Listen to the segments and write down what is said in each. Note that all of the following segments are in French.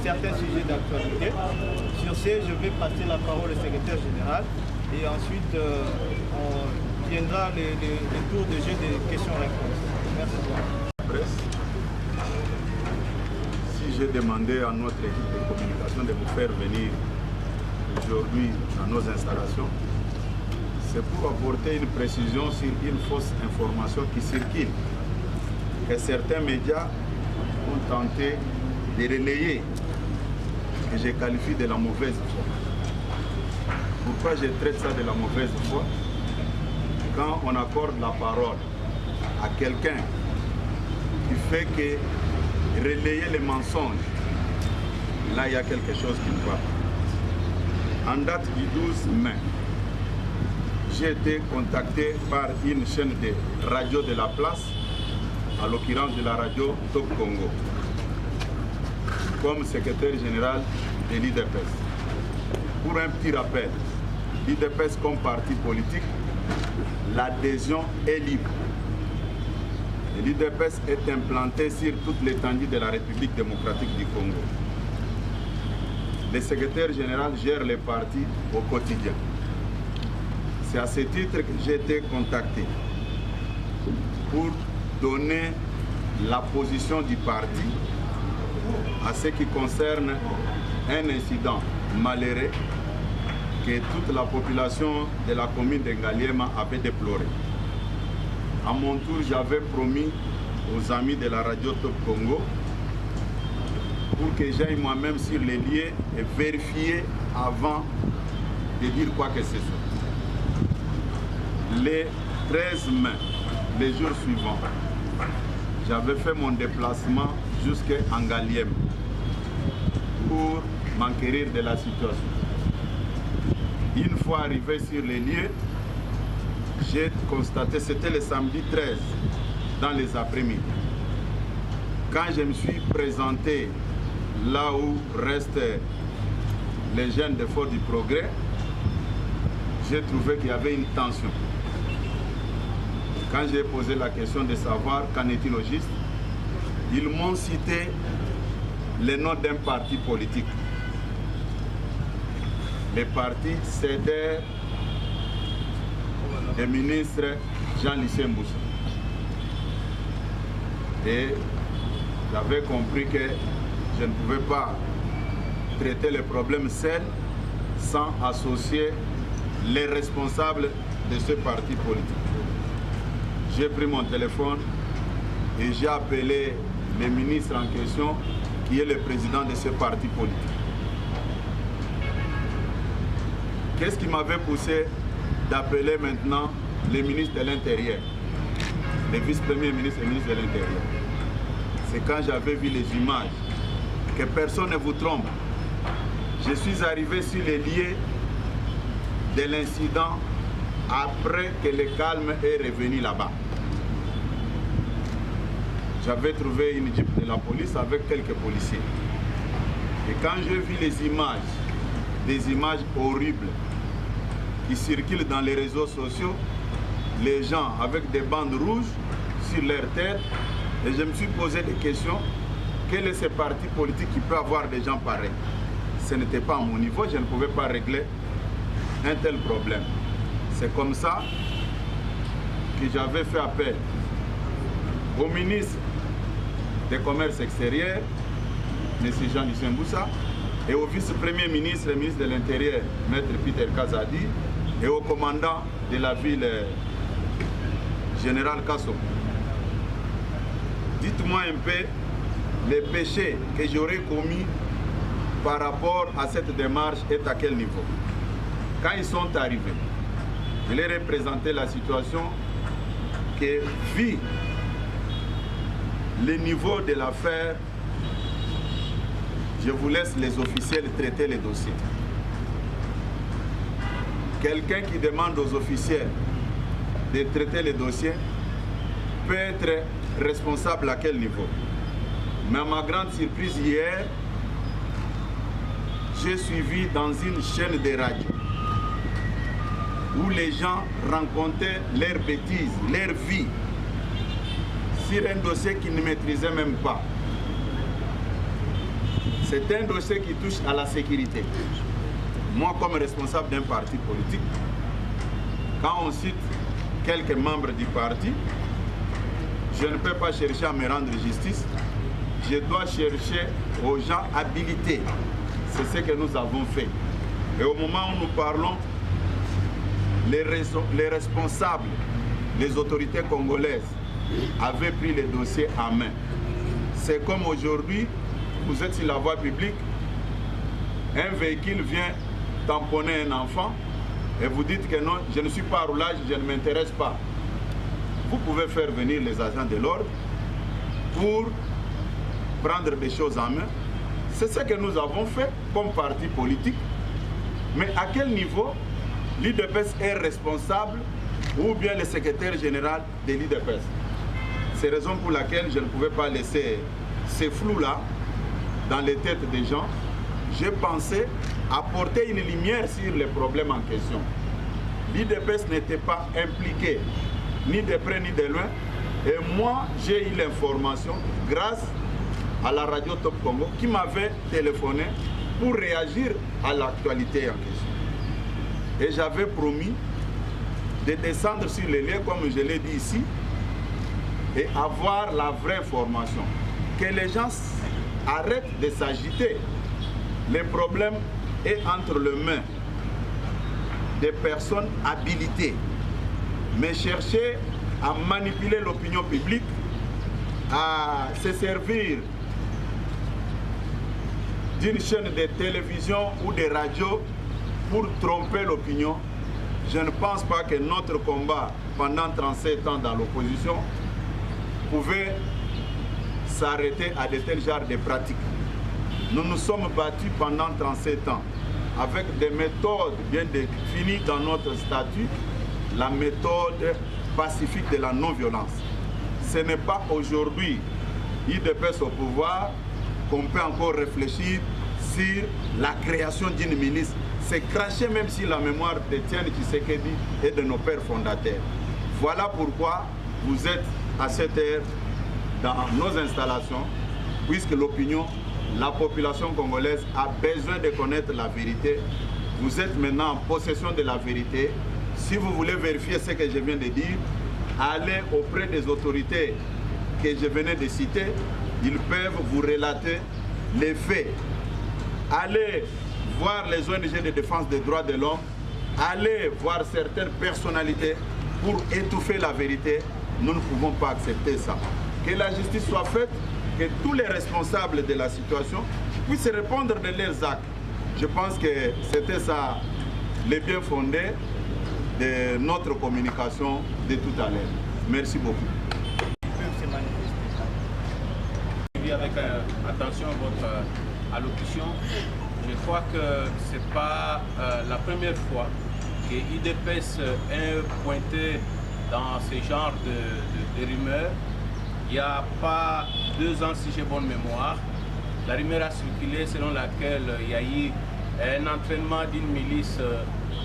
Certains sujets d'actualité. Sur ce, je vais passer la parole au secrétaire général et ensuite on viendra les tours de jeu des questions-réponses. Merci. Si j'ai demandé à notre équipe de communication de vous faire venir aujourd'hui dans nos installations, c'est pour apporter une précision sur une fausse information qui circule, que certains médias ont tenté de relayer, que je qualifie de la mauvaise foi. Pourquoi je traite ça de la mauvaise foi? Quand on accorde la parole à quelqu'un qui fait que relayer les mensonges, là il y a quelque chose qui ne va pas. En date du 12 mai, j'ai été contacté par une chaîne de radio de la place, à l'occurrence de la radio Top Congo, comme secrétaire général de l'IDPS. Pour un petit rappel, l'IDPS comme parti politique, l'adhésion est libre. L'IDPS est implanté sur toute l'étendue de la République démocratique du Congo. Le secrétaire général gère les partis au quotidien. C'est à ce titre que j'ai été contacté pour donner la position du parti à ce qui concerne un incident malheureux que toute la population de la commune de Ngaliema avait déploré. À mon tour, j'avais promis aux amis de la radio Top Congo pour que j'aille moi-même sur les lieux et vérifier avant de dire quoi que ce soit. Les 13 mai, les jours suivants, j'avais fait mon déplacement jusqu'à Ngaliema pour m'enquérir de la situation. Une fois arrivé sur les lieux, j'ai constaté, c'était le samedi 13, dans les après-midi. Quand je me suis présenté là où restent les jeunes de Fort du Progrès, j'ai trouvé qu'il y avait une tension. Quand j'ai posé la question de savoir qu'en est-il au juste, ils m'ont cité le nom d'un parti politique. Le parti CEDER du ministre Jean-Lucien Mboussa. Et j'avais compris que je ne pouvais pas traiter les problèmes seul sans associer les responsables de ce parti politique. J'ai pris mon téléphone et j'ai appelé le ministre en question, qui est le président de ce parti politique. Qu'est-ce qui m'avait poussé d'appeler maintenant le ministre de l'Intérieur, le vice-premier ministre et le ministre de l'Intérieur? C'est quand j'avais vu les images, que personne ne vous trompe. Je suis arrivé sur les lieux de l'incident après que le calme est revenu là-bas. J'avais trouvé une jeep de la police avec quelques policiers. Et quand j'ai vu les images, des images horribles qui circulent dans les réseaux sociaux, les gens avec des bandes rouges sur leur tête, et je me suis posé des questions. Quel est ce parti politique qui peut avoir des gens pareils? Ce n'était pas à mon niveau, je ne pouvais pas régler un tel problème. C'est comme ça que j'avais fait appel au ministre des Commerces extérieurs, M. Jean-Lucien Mboussa, et au vice-premier ministre et ministre de l'Intérieur, M. Peter Kazadi, et au commandant de la ville, Général Kasso. Dites-moi un peu les péchés que j'aurais commis par rapport à cette démarche est à quel niveau. Quand ils sont arrivés, je leur ai présenté la situation que, vu le niveau de l'affaire, je vous laisse les officiels traiter les dossiers. Quelqu'un qui demande aux officiels de traiter les dossiers peut être responsable à quel niveau. Mais à ma grande surprise, hier, j'ai suivi dans une chaîne de radio où les gens rencontraient leurs bêtises, leur vie, sur un dossier qu'ils ne maîtrisaient même pas. C'est un dossier qui touche à la sécurité. Moi, comme responsable d'un parti politique, quand on cite quelques membres du parti, je ne peux pas chercher à me rendre justice, je dois chercher aux gens habilités. C'est ce que nous avons fait. Et au moment où nous parlons, les responsables, les autorités congolaises avaient pris les dossiers en main. C'est comme aujourd'hui, vous êtes sur la voie publique, un véhicule vient tamponner un enfant et vous dites que non, je ne suis pas à roulage, je ne m'intéresse pas. Vous pouvez faire venir les agents de l'ordre pour prendre des choses en main. C'est ce que nous avons fait comme parti politique. Mais à quel niveau l'IDPS est responsable ou bien le secrétaire général de l'IDPS? C'est la raison pour laquelle je ne pouvais pas laisser ces flous-là dans les têtes des gens. J'ai pensé apporter une lumière sur les problèmes en question. L'IDPS n'était pas impliqué, ni de près ni de loin. Et moi, j'ai eu l'information grâce à la radio Top Congo qui m'avait téléphoné pour réagir à l'actualité en question. Et j'avais promis de descendre sur les lieux, comme je l'ai dit ici, et avoir la vraie information. Que les gens arrêtent de s'agiter. Le problème est entre les mains des personnes habilitées. Mais chercher à manipuler l'opinion publique, à se servir d'une chaîne de télévision ou de radio pour tromper l'opinion, je ne pense pas que notre combat pendant 37 ans dans l'opposition pouvait s'arrêter à de tels genres de pratiques. Nous nous sommes battus pendant 37 ans avec des méthodes bien définies dans notre statut, la méthode pacifique de la non-violence. Ce n'est pas aujourd'hui, IDPS au pouvoir, qu'on peut encore réfléchir sur la création d'une milice. C'est cracher même si la mémoire d'Étienne Tshisekedi et de nos pères fondateurs. Voilà pourquoi vous êtes à cette heure dans nos installations, puisque l'opinion, la population congolaise a besoin de connaître la vérité. Vous êtes maintenant en possession de la vérité. Si vous voulez vérifier ce que je viens de dire, allez auprès des autorités que je venais de citer. Ils peuvent vous relater les faits. Allez voir les ONG de défense des droits de l'homme. Allez voir certaines personnalités pour étouffer la vérité. Nous ne pouvons pas accepter ça. Que la justice soit faite, que tous les responsables de la situation puissent répondre de leurs actes. Je pense que c'était ça le bien fondé de notre communication de tout à l'heure. Merci beaucoup. Avec attention votre allocution, je crois que ce n'est pas la première fois que IDPS est pointé dans ce genre de rumeurs. Il n'y a pas 2 ans, si j'ai bonne mémoire, la rumeur a circulé selon laquelle il y a eu un entraînement d'une milice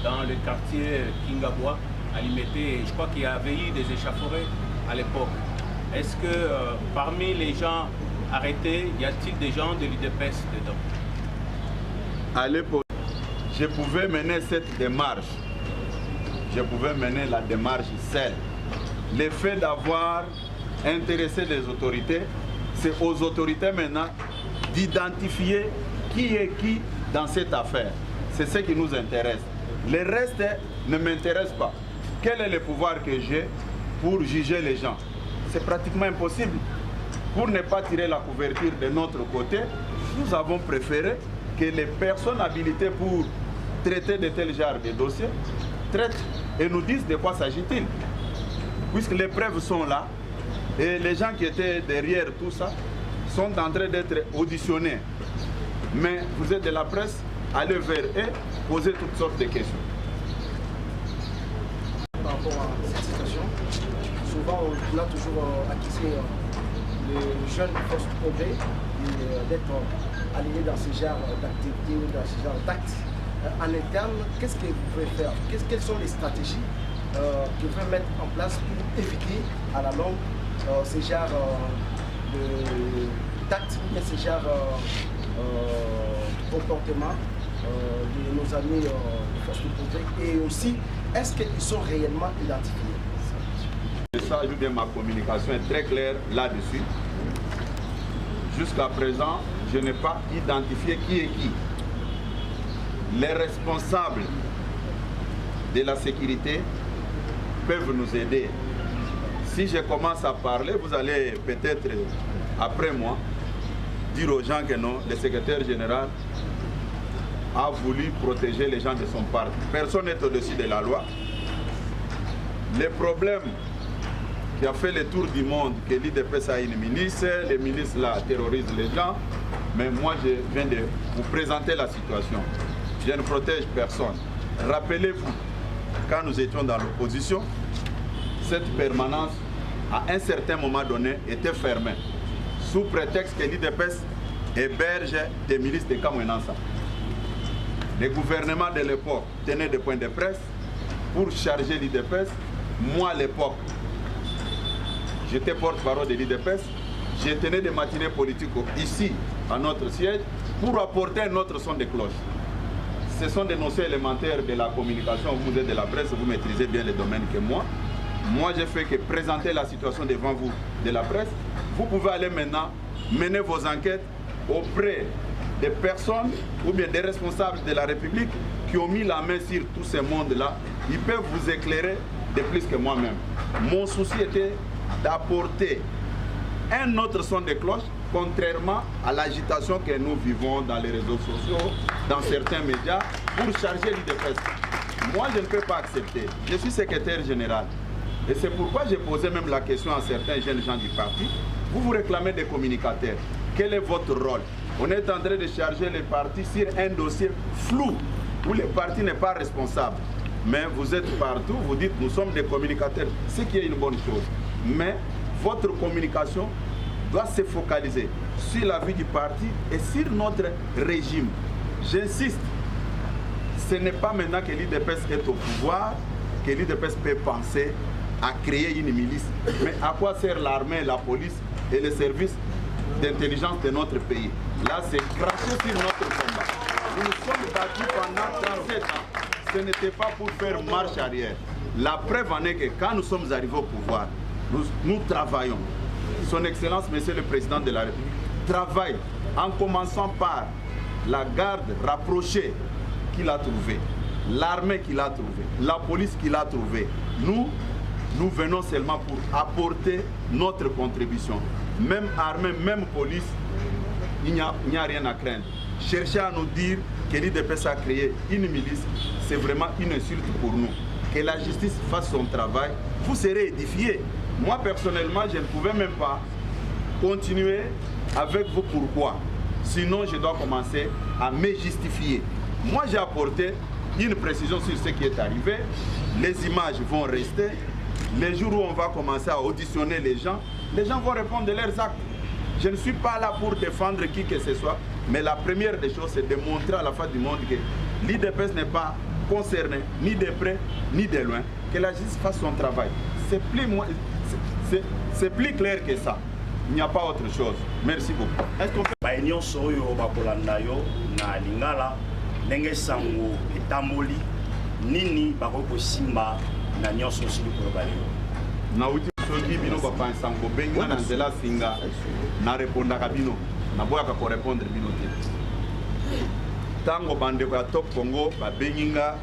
dans le quartier Kingabwa à Limete. Je crois qu'il y avait eu des échauffourées à l'époque. Est-ce que parmi les gens arrêtés, y a-t-il des gens de l'IDPS dedans? À l'époque, je pouvais mener cette démarche. Je pouvais mener la démarche seule. Le fait d'avoir intéressé les autorités, c'est aux autorités maintenant d'identifier qui est qui dans cette affaire. C'est ce qui nous intéresse. Le reste ne m'intéresse pas. Quel est le pouvoir que j'ai pour juger les gens? C'est pratiquement impossible. Pour ne pas tirer la couverture de notre côté, nous avons préféré que les personnes habilitées pour traiter de tels genres de dossiers traitent et nous disent de quoi s'agit-il. Puisque les preuves sont là et les gens qui étaient derrière tout ça sont en train d'être auditionnés. Mais vous êtes de la presse, allez vers eux, posez toutes sortes de questions. Par rapport à cette situation, souvent on a toujours accusé les jeunes forces du progrès d'être alignés dans ce genre d'activités ou dans ce genre d'actes. En interne, qu'est-ce que vous pouvez faire? Quelles sont les stratégies que vous pouvez mettre en place pour éviter à la longue ce genre d'actes ou bien ce genre de comportement de nos amis des forces du progrès? Et aussi, est-ce qu'ils sont réellement identifiés? Le message de ma communication est très clair là-dessus. Jusqu'à présent, je n'ai pas identifié qui est qui. Les responsables de la sécurité peuvent nous aider. Si je commence à parler, vous allez peut-être, après moi, dire aux gens que non, le secrétaire général a voulu protéger les gens de son parti. Personne n'est au-dessus de la loi. Les problèmes qui a fait le tour du monde, que l'IDPS a une milice, les milices là terrorisent les gens, mais moi je viens de vous présenter la situation. Je ne protège personne. Rappelez-vous, quand nous étions dans l'opposition, cette permanence, à un certain moment donné, était fermée, sous prétexte que l'IDPS héberge des milices de Kamwenansa. Le gouvernement de l'époque tenait des points de presse pour charger l'IDPS. Moi, à l'époque, j'étais porte-parole de l'IDPS. Je tenais des matinées politiques ici, à notre siège, pour apporter un autre son de cloche. Ce sont des notions élémentaires de la communication. Vous êtes de la presse, vous maîtrisez bien les domaines que moi. Moi, je fais que présenter la situation devant vous de la presse. Vous pouvez aller maintenant mener vos enquêtes auprès des personnes ou bien des responsables de la République qui ont mis la main sur tous ces mondes-là. Ils peuvent vous éclairer de plus que moi-même. Mon souci était d'apporter un autre son de cloche, contrairement à l'agitation que nous vivons dans les réseaux sociaux, dans certains médias, pour charger l'IDPS. Moi, je ne peux pas accepter. Je suis secrétaire général. Et c'est pourquoi j'ai posé même la question à certains jeunes gens du parti. Vous vous réclamez des communicateurs. Quel est votre rôle? On est en train de charger les partis sur un dossier flou, où le parti n'est pas responsable. Mais vous êtes partout, vous dites nous sommes des communicateurs, ce qui est une bonne chose. Mais votre communication doit se focaliser sur la vie du parti et sur notre régime. J'insiste, ce n'est pas maintenant que l'IDPS est au pouvoir que l'IDPS peut penser à créer une milice. Mais à quoi sert l'armée, la police et les services d'intelligence de notre pays? Là, c'est cracher sur notre combat. Nous nous sommes battus pendant 37 ans. Ce n'était pas pour faire marche arrière. La preuve en est que quand nous sommes arrivés au pouvoir, nous travaillons. Son Excellence, Monsieur le Président de la République, travaille en commençant par la garde rapprochée qu'il a trouvée, l'armée qu'il a trouvée, la police qu'il a trouvée. Nous venons seulement pour apporter notre contribution. Même armée, même police, il n'y a rien à craindre. Chercher à nous dire que l'IDPS a créé une milice, c'est vraiment une insulte pour nous. Que la justice fasse son travail, vous serez édifiés. Moi, personnellement, je ne pouvais même pas continuer avec vous. Pourquoi? Sinon, je dois commencer à me justifier. Moi, j'ai apporté une précision sur ce qui est arrivé. Les images vont rester. Les jours où on va commencer à auditionner les gens vont répondre de leurs actes. Je ne suis pas là pour défendre qui que ce soit, mais la première des choses, c'est de montrer à la face du monde que l'IDPS n'est pas concerné, ni de près, ni de loin, que la justice fasse son travail. C'est plus clair que ça. Il n'y a pas autre chose. Merci beaucoup. Est-ce qu'on peut... Baïnion soyo bakolanda yo na lingala ndenge sango etamboli nini bakoko simba na nyonso sili ko balio. Na uti soki bino papa sango benga na nzela singa na répondre kabino na boya ka ko répondre bino te. Tango bande ko top Congo ba benginga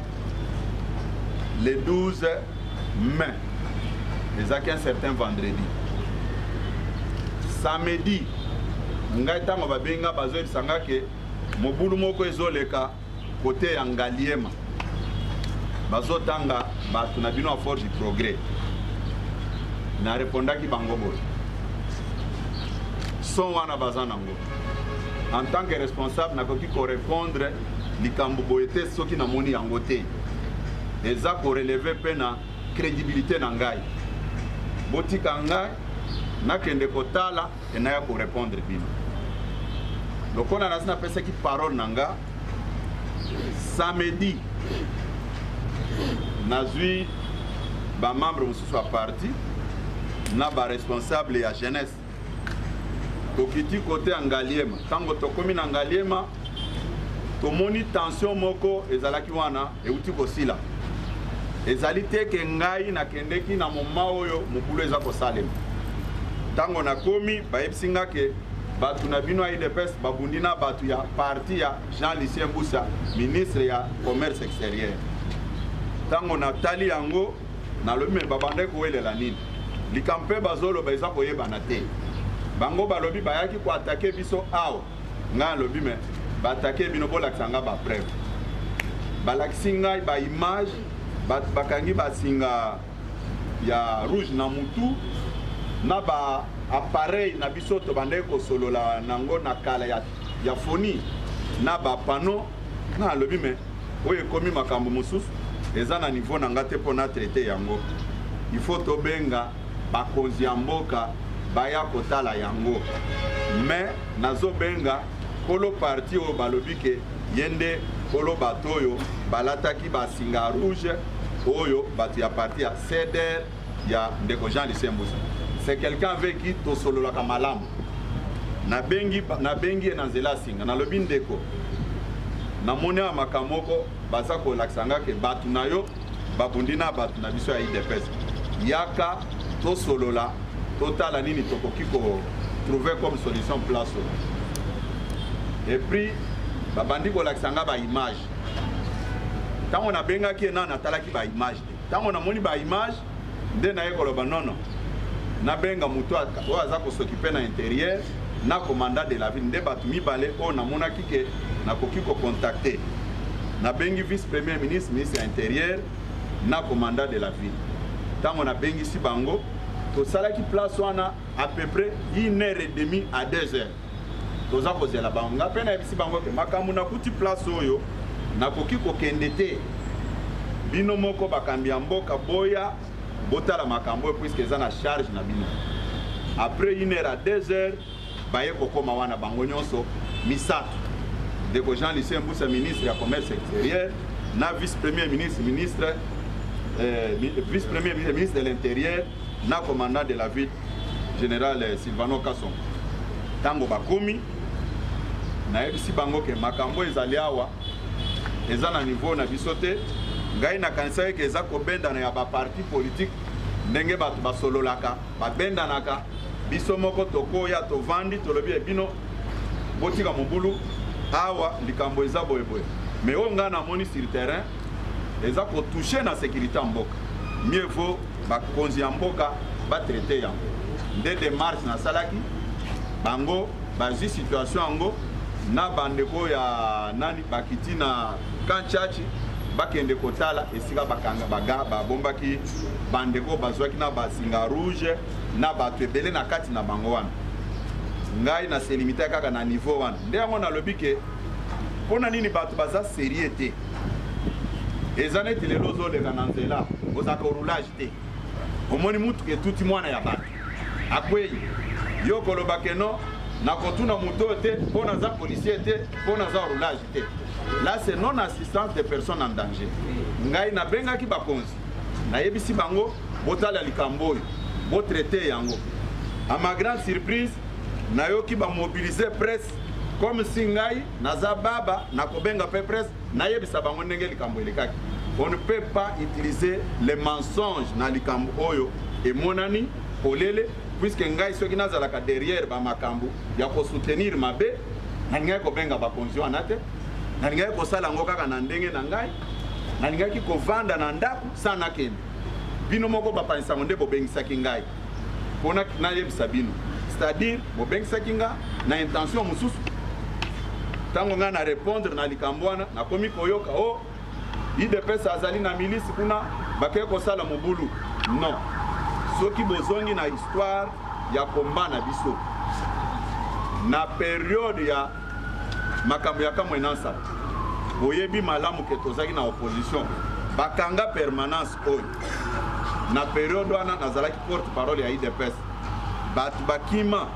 le 12 mai. Ezaki un certain vendredi. Samedi, ngai tango babenga bazo lisanga ke mobulu moko ezoleka côté ya Ngaliema. Bazo tanga batu na bino a Force du Progrès. Na répondaki bango boy. Son wana bazanango. En tant que responsable nakoki ko répondre likambo boyete soki na moni yango te. Eza ko relever pena crédibilité na ngai. Botika ngai nakende kotala et naya ko répondre bino. Lokona nasina pesa ki parole nanga samedi nazui ba membre mususu a parti na ba responsable ya jeunesse tokiti côté Ngaliema. Tango tokomi na Ngaliema tomoni tension moko ezalaki wana euti kosila. Ezali te ke ngai nakendeki na moma oyo mokulu eza kosalema. Tango nakomi bayebisinga ke batu na bino ya IDPS babundi na batu ya parti ya Jean-Lucien Mbusa, ministre ya commerce extérieur. Tango natali yango nalobi me babande kowelela nini. Likampe bazolo ba eza koyebana te. Bango balobi bayaki ko attaquer biso awa. Nga lobi me ba attaquer bino bolakisanga ba preuve. Balakisi ngai ba image bakangi basinga ya rouge na mutu na ba appareil na biso to bande ko solola nango na kala ya foni na ba pano na lobi me oye komi makambo mususu eza na niveau na ngate pona traiter yango. Il faut to benga bakonzi ya mboka baya kotala yango. Mais nazo benga kolo parti o balobi ke yende kolo batoyo balataki basinga rouge oyo batu ya parti ya CDR ya ndeko Jean-Lucien Mbusa. C'est quelqu'un avec qui to solo la kamalamu. Na bengi na nzela singa na lobi ndeko. Na mone ya makamoko baza ko laksanga ke batu na yo babundi na batu na biso ya IDPS. Yaka to solo la total nini tokoki ko trouver comme solution place. Et puis babandi ko laksanga ba image. Tango na benga ki na natalaki ba image. Tango na moni ba image nde na yeko loba nono. Na benga muto aza ko s'occuper na intérieur na commandant de la ville nde batu mibale o na mona kike na koki ko contacter. Na bengi vice premier ministre ministre intérieur na commandant de la ville. Tango na bengi si bango to salaki place wana à peu près 1h30 à 2h. Toza kozela bango ngapena bisi bango ke makamu na kuti place oyo na koki ko kendete bino moko bakambi mboka boya botala makambo puisque eza na charge na bino. Après 1h à 2h baye kokoma wana bango nyonso misato ndeko Jean-Lucien Mbusa ministre ya commerce extérieur na vice premier ministre ministre de l'intérieur na commandant de la ville général Sylvano Kasson. Tango bakomi na ebisi bango ke makambo ezali awa eza na niveau na biso te ngai na kanisa ke eza kobenda na ya ba parti politique ndenge batu basololaka babendanaka biso moko tokoya tovandi tolobi ebino botika mobulu awa likambo eza boyeboye mais o nga na moni sur terrain eza ko toucher na sécurité en mboka. Mieux vaut bakonzi ya mboka ba traiter yango nde démarche na salaki bango bazi situation yango na bandeko ya nani bakiti na kanchachi bakende kotala esika bakanga baga babombaki bandeko bazwaki na basinga rouge na batu ebele na kati na bango wana. Ngai na se limite kaka na niveau wana nde yango nalobi ke pona nini batu baza sérieux te eza neti lelo ozoleka na nzela ozaka roulage te omoni mutu ke tuti mwana ya bato akwei yo koloba ke no na kotuna muto te pona za policier te pona za roulage te. Là c'est non assistance des personnes en danger. Ngai na bengaki bakonzi na yebisi bango botala likambo oyo bo traiter yango. À ma grande surprise na yoki ba mobiliser presse comme si ngai naza baba na kobenga pe presse na yebisa bango ndenge likambo elekaki. On ne peut pas utiliser les mensonges na likambo oyo et monani polele puisque ngai soki nazalaka derrière ba makambo ya ko soutenir mabe na ngai kobenga bakonzi wana te na ngai kosala ngo kaka na ndenge na ngai nalingaki kovanda na ndako sans nakende bino moko bapanisa nde bobengisaki ngai mpona nayebisa bino c'est-à-dire bobengisaki nga na intention mosusu ntango ngai na répondre na likambo wana nakomi koyoka o IDPS azali na milisi kuna bakei kosala mobulu non soki bozongi na histoire ya komba na biso na periode ya makambo ya kamwe nansala boyebi malamu ke tozalaki na opposition bakanga permanence oyo na periode wana nazalaki porte parole ya IDPS bato bakima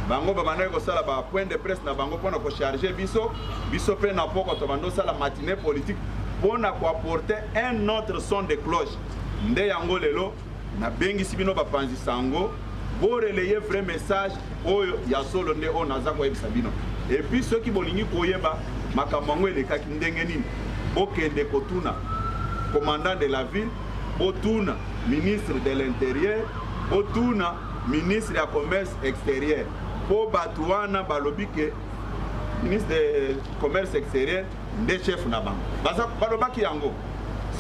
bango babandaki kosala ba point de presse na bango mpona kocharge biso mpe na poko tobanda osala matinée politique mpona koapporte un autre son de cloche nde yango lelo nabengisi bino bapanzi sango boreleye vrai message oyo ya solo nde oyo naza koyebisa bino epuis soki bolingi koyeba makambo yango elekaki ndenge nini bokende kotuna commandant de la ville botuna ministre de l'intérieur botuna ministre ya commerce extérieur po bato wana balobi ke ministre de commerce extérieur nde chef na bango balobaki yango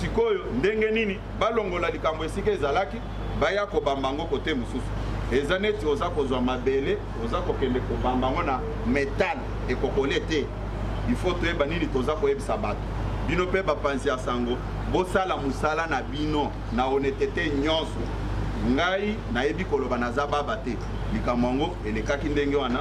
sikoyo ndenge nini balongola likambo esika ezalaki baya kobamba yango kote mosusu eza neti oza kozwa mabele oza kokende kobamba yango na métal ekokole te il faut toyeba nini toza koyebisa bato bino mpe bapanzi ya sango bosala mosala na bino na honnêteté nyonso ngai nayebi koloba naza baba te likambo yango elekaki ndenge wana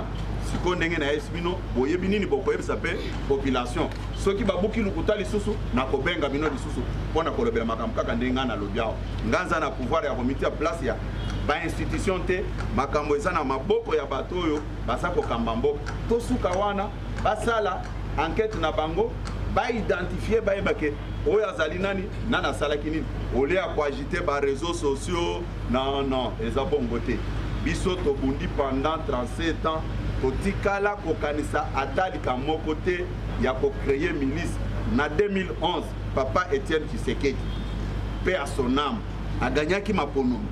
siko ndenge nayebisi bino boyebi nini bokoyebisa mpe population soki babuki lukuta lisusu nakobenga bino lisusu mpona kolobela makambo kaka ndenge ngai nalobi awa ngai nza na pouvoir ya komitia place ya bainstitution te makambo eza na maboko ya bato oyo baza kokamba mboka tosuka wana basala enquête na bango baidentifie bayebake oyo azali nani nani asalaki nini ole ya koagite bareseau sociaux non eza bongo te biso tobundi pendant 37 ans totikala kokanisa ata likambo moko te ya kocreye milice na 2011 papa Etienne Tshisekedi paix à son âme aganyaki maponomi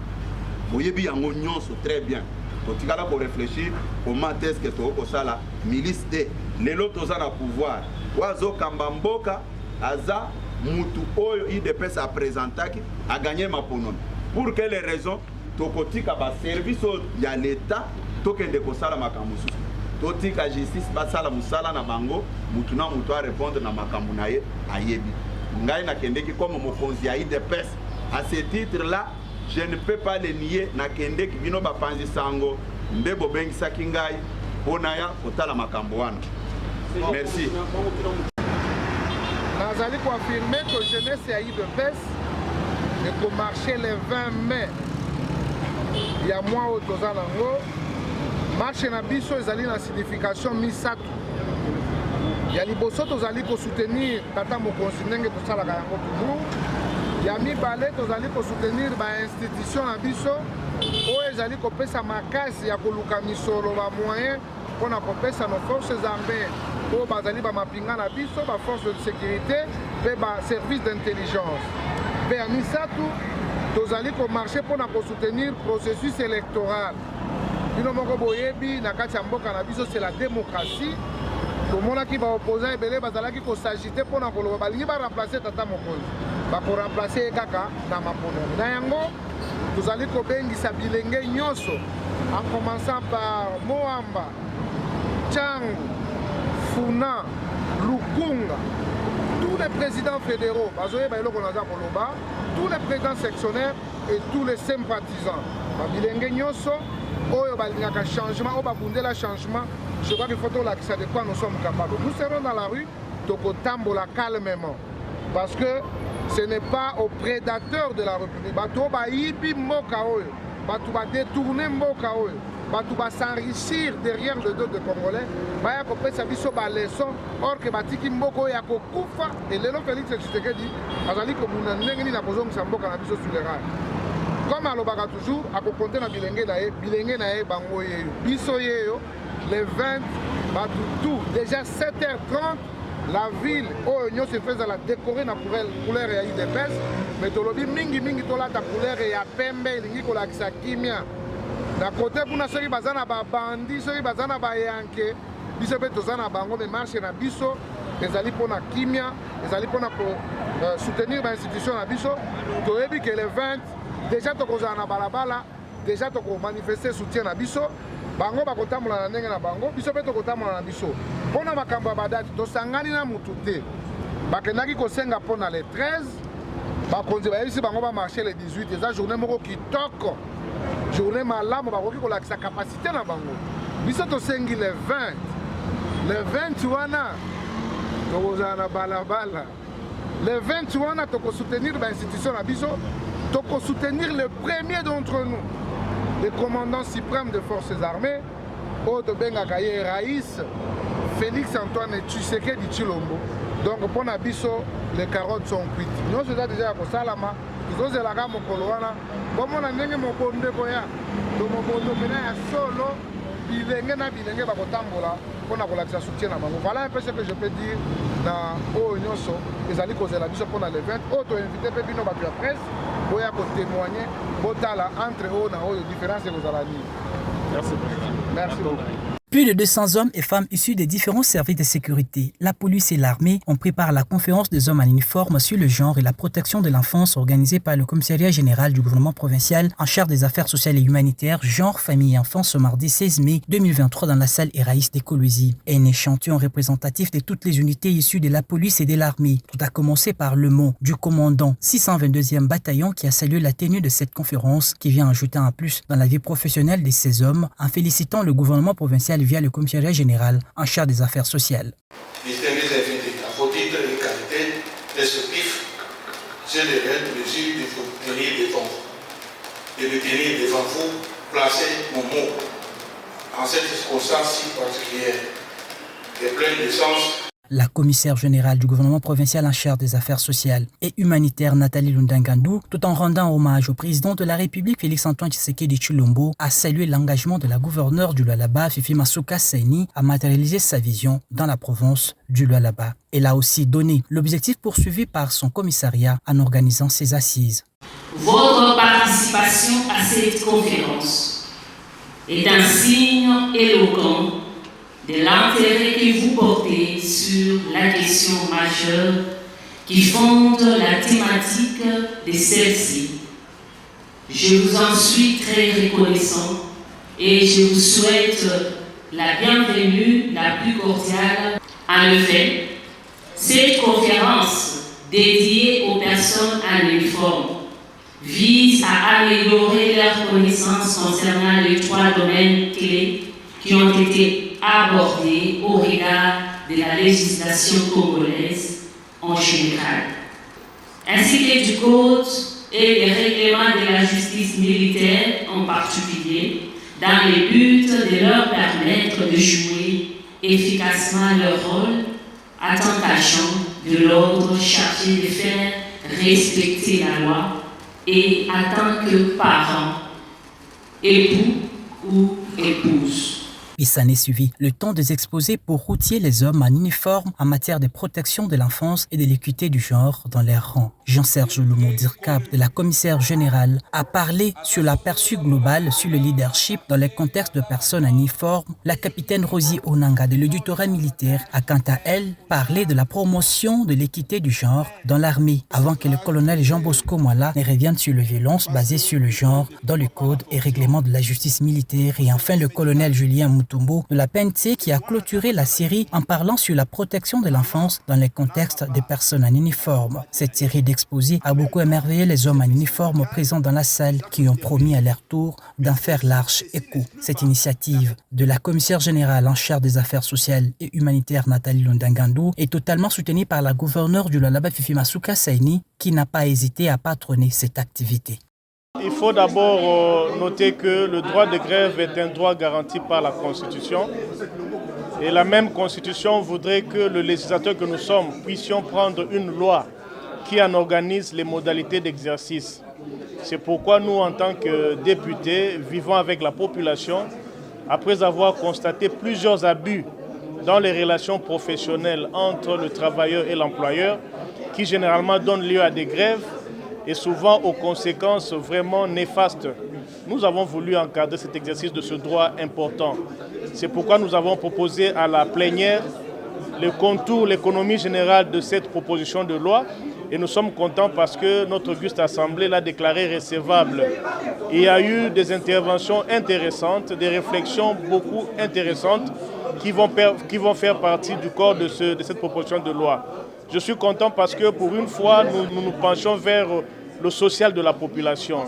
boyebi yango nyonso très bien totikala koréfléchir comment est-ce que tokosala milice te lelo toza na pouvoir wazokamba mboka aza mutu oyo IDPS apresentaki aganye maponomi pour quelle raison tokotika baservice ya l'état tokende kosala makambo mosusu totika justice basala mosala na bango mutu na mutu a répondre na makambo na ye ayebi ngai nakendeki comme mokonzi ya IDPS à ce titre là je ne peux pas le nier nakendeki bino bapanzi sango nde bobengisaki ngai mpona ya kotala makambo wana merci nazali koaffirme que jeunesse ya IDPS ekomarche le 20 mai ya mwa oyo toza nango marche na biso ezali na signification misato ya liboso tozali kosoutenir tata mokonzi ndenge tosalaka yango toujours ya mibale tozali kosoutenir bainstitution na biso oyo ezali kopesa makasi ya koluka misolo bamoyen mpona kopesa nos forces armées oyo bazali bamapinga na biso baforce de sécurité mpe baservice d'intelligence mpe ya misato tozali komarche mpona kosoutenir processus électoral bino moko boyebi na kati ya mboka na biso c'est la démocratie tomonaki baopposant ebele bazalaki kosagite mpona koloba balingi baremplace tata mokonzi bakoremplace ye kaka na maponomi na yango tozali kobengisa bilenge nyonso en commençant par Moamba, Tchangu, Funa, Lukunga, tous les présidents fédéraux, tous les présidents sectionnaires et tous les sympathisants. Bilenge nyonso, oyo balingaka changement, oyo babundela changement, je crois qu'il faut de quoi nous sommes capables. Nous serons dans la rue, tokotambola calmement. Parce que ce n'est pas aux prédateurs de la République. Bato ba yibi mboka oyo, bato ba détourner mboka oyo, bato ba s'enrichir derrière le dos des Congolais. Baya kopesa biso ba leçon, or que batiki mboka oyo ya kokufa et lelo Félix Tshisekedi azali komuna ndenge ni na kozongisa mboka na biso sur les rails. Comme alobaka toujours, akokonte na bilenge na ye bango yeyo. Biso yeyo le 20 bato tout déjà 7h30. La ville, oh, nous se faisons la décorer na couleur ya IDPS, mais tolobi mingi tola ta couleur ya pembe lingi ko la kimia. Na côté kuna soki bazana ba bandi, soki bazana ba yanke, biso pe tozana bango me marche na biso ezali mpona kimia, ezali mpona soutenir l'institution na biso. Toyebi que le 20 déjà tokozala na balabala, déjà tokomanifester soutien na biso. Bango bakotambola na ndenge na bango, biso mpe tokotambola na biso. Mpona makambo ya badate tosangani na mutu te. Bakendaki kosenga mpona le 13, bakonzi bayebisi bango bamarche le 18, eza journée moko kitoko, journée malamu bakoki kolakisa kapasité na bango. Biso tosengi le 20, le 20 wana tokozala na balabala, le 20 wana tokosoutenir bainstitution na biso, tokosoutenir le premier d'entre nous, le commandant suprême des forces armées, oyo tobengaka ye Raïs Félix Antoine Tshisekedi Tshilombo. Donc pour na biso les carottes sont cuites. Nous sommes déjà au salama, nous sommes là à mokolo wana. Comme on a ndenge mokonde koya, donc mokondo mena ya solo bilenge na bilenge bakotambola pour na kolakisa soutien na bango. Voilà un peu ce que je peux dire na o nyonso ezali kozela biso pour na le 20. Auto invité pe bino bato ya presse boya ko témoigner botala entre o na o différence kozala ni. Merci. Merci beaucoup. Plus de 200 hommes et femmes issus des différents services de sécurité, la police et l'armée ont pris part à la conférence des hommes en uniforme sur le genre et la protection de l'enfance organisée par le commissariat général du gouvernement provincial en charge des affaires sociales et humanitaires, genre, famille et enfants ce mardi 16 mai 2023 dans la salle Eraïs des Colosi. Un échantillon représentatif de toutes les unités issues de la police et de l'armée. Tout a commencé par le mot du commandant 622e bataillon qui a salué la tenue de cette conférence qui vient ajouter un plus dans la vie professionnelle de ces hommes en félicitant le gouvernement provincial via le commissariat général en charge des affaires sociales. Distingués invités, à vos titres et qualités respectifs, j'ai le réel plaisir de vous tenir devant vous, placer mon mot en cette circonstance si particulière et pleine de sens. La commissaire générale du gouvernement provincial en charge des affaires sociales et humanitaires Nathalie Lundangandou, tout en rendant hommage au président de la République Félix-Antoine Tshisekedi Tshilombo, a salué l'engagement de la gouverneure du Lualaba Fifi Masuka Saini à matérialiser sa vision dans la province du Lualaba. Elle a aussi donné l'objectif poursuivi par son commissariat en organisant ses assises. Votre participation à cette conférence est un signe éloquent de l'intérêt que vous portez sur la question majeure qui fonde la thématique de celle-ci. Je vous en suis très reconnaissant et je vous souhaite la bienvenue la plus cordiale. En effet, cette conférence dédiée aux personnes en uniforme vise à améliorer leurs connaissances concernant les 3 domaines clés qui ont été abordés au regard de la législation congolaise en général, ainsi que du code et des règlements de la justice militaire en particulier, dans le but de leur permettre de jouer efficacement leur rôle en tant qu'agents de l'ordre chargé de faire respecter la loi et en tant que parents, époux ou épouses. Il s'en est suivi le temps des exposés pour routier les hommes en uniforme en matière de protection de l'enfance et de l'équité du genre dans leurs rangs. Jean-Serge Lomo-Dirkab de la commissaire générale a parlé sur l'aperçu global sur le leadership dans les contextes de personnes en uniforme. La capitaine Rosie Onanga de l'auditorat militaire a quant à elle parlé de la promotion de l'équité du genre dans l'armée avant que le colonel Jean Bosco Mwala ne revienne sur les violences basées sur le genre dans le code et règlement de la justice militaire et enfin le colonel Julien Mutombo de la PNC qui a clôturé la série en parlant sur la protection de l'enfance dans les contextes des personnes en uniforme. Cette série d'exposés a beaucoup émerveillé les hommes en uniforme présents dans la salle qui ont promis à leur tour d'en faire large écho. Cette initiative de la commissaire générale en charge des affaires sociales et humanitaires Nathalie Lundangandou est totalement soutenue par la gouverneure du Lualaba Fifi Masuka Saini qui n'a pas hésité à patronner cette activité. Il faut d'abord noter que le droit de grève est un droit garanti par la Constitution. Et la même Constitution voudrait que le législateur que nous sommes puissions prendre une loi qui en organise les modalités d'exercice. C'est pourquoi nous, en tant que députés, vivons avec la population, après avoir constaté plusieurs abus dans les relations professionnelles entre le travailleur et l'employeur, qui généralement donnent lieu à des grèves, et souvent aux conséquences vraiment néfastes. Nous avons voulu encadrer cet exercice de ce droit important. C'est pourquoi nous avons proposé à la plénière les contours, l'économie générale de cette proposition de loi. Et nous sommes contents parce que notre auguste assemblée l'a déclaré recevable. Il y a eu des interventions intéressantes, des réflexions beaucoup intéressantes qui vont faire partie du corps de cette proposition de loi. Je suis content parce que pour une fois, nous nous penchons vers le social de la population.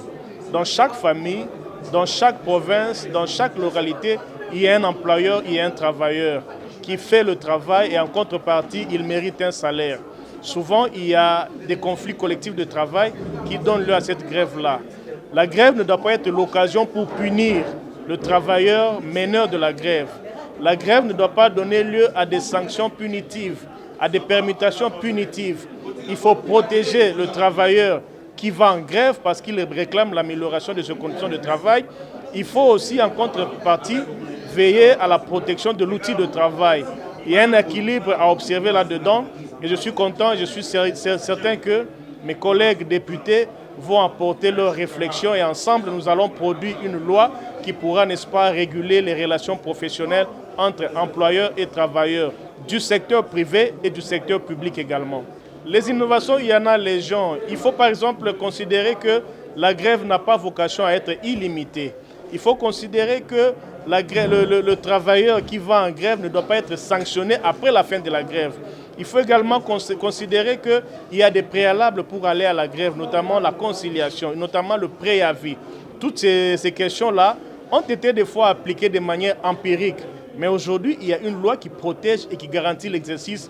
Dans chaque famille, dans chaque province, dans chaque localité, il y a un employeur, il y a un travailleur qui fait le travail et en contrepartie, il mérite un salaire. Souvent, il y a des conflits collectifs de travail qui donnent lieu à cette grève-là. La grève ne doit pas être l'occasion pour punir le travailleur meneur de la grève. La grève ne doit pas donner lieu à des sanctions punitives, à des permutations punitives. Il faut protéger le travailleur qui va en grève parce qu'il réclame l'amélioration de ses conditions de travail. Il faut aussi, en contrepartie, veiller à la protection de l'outil de travail. Il y a un équilibre à observer là-dedans et je suis content, je suis certain que mes collègues députés vont apporter leurs réflexions et ensemble nous allons produire une loi qui pourra, n'est-ce pas, réguler les relations professionnelles entre employeurs et travailleurs du secteur privé et du secteur public également. Les innovations, il y en a légion. Il faut par exemple considérer que la grève n'a pas vocation à être illimitée. Il faut considérer que le travailleur qui va en grève ne doit pas être sanctionné après la fin de la grève. Il faut également considérer qu'il y a des préalables pour aller à la grève, notamment la conciliation, notamment le préavis. Toutes ces questions-là ont été des fois appliquées de manière empirique. Mais aujourd'hui, il y a une loi qui protège et qui garantit l'exercice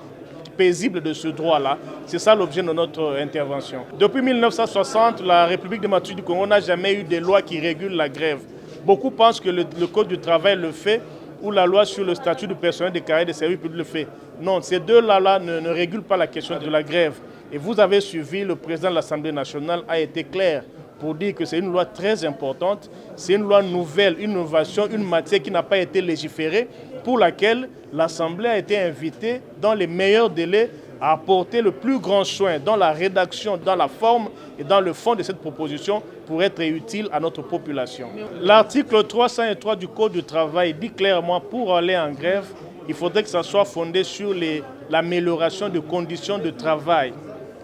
paisible de ce droit-là. C'est ça l'objet de notre intervention. Depuis 1960, la République démocratique du Congo n'a jamais eu de loi qui régule la grève. Beaucoup pensent que le Code du travail le fait ou la loi sur le statut du personnel des carrières des services publics le fait. Non, ces deux lois-là ne régulent pas la question de la grève. Et vous avez suivi, le président de l'Assemblée nationale a été clair pour dire que c'est une loi très importante, c'est une loi nouvelle, une innovation, une matière qui n'a pas été légiférée, pour laquelle l'Assemblée a été invitée dans les meilleurs délais à apporter le plus grand soin dans la rédaction, dans la forme et dans le fond de cette proposition pour être utile à notre population. L'article 303 du Code du travail dit clairement pour aller en grève, il faudrait que ça soit fondé sur l'amélioration des conditions de travail,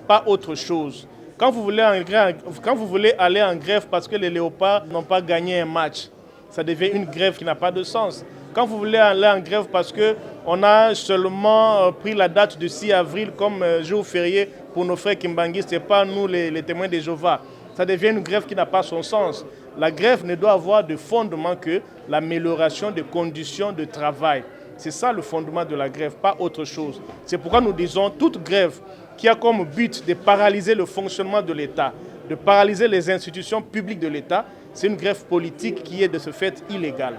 pas autre chose. Quand vous voulez aller en grève parce que les léopards n'ont pas gagné un match, ça devient une grève qui n'a pas de sens. Quand vous voulez aller en grève parce qu'on a seulement pris la date du 6 avril comme jour férié pour nos frères Kimbangi, ce n'est pas nous les témoins de Jéhovah. Ça devient une grève qui n'a pas son sens. La grève ne doit avoir de fondement que l'amélioration des conditions de travail. C'est ça le fondement de la grève, pas autre chose. C'est pourquoi nous disons toute grève qui a comme but de paralyser le fonctionnement de l'État, de paralyser les institutions publiques de l'État, c'est une grève politique qui est de ce fait illégale.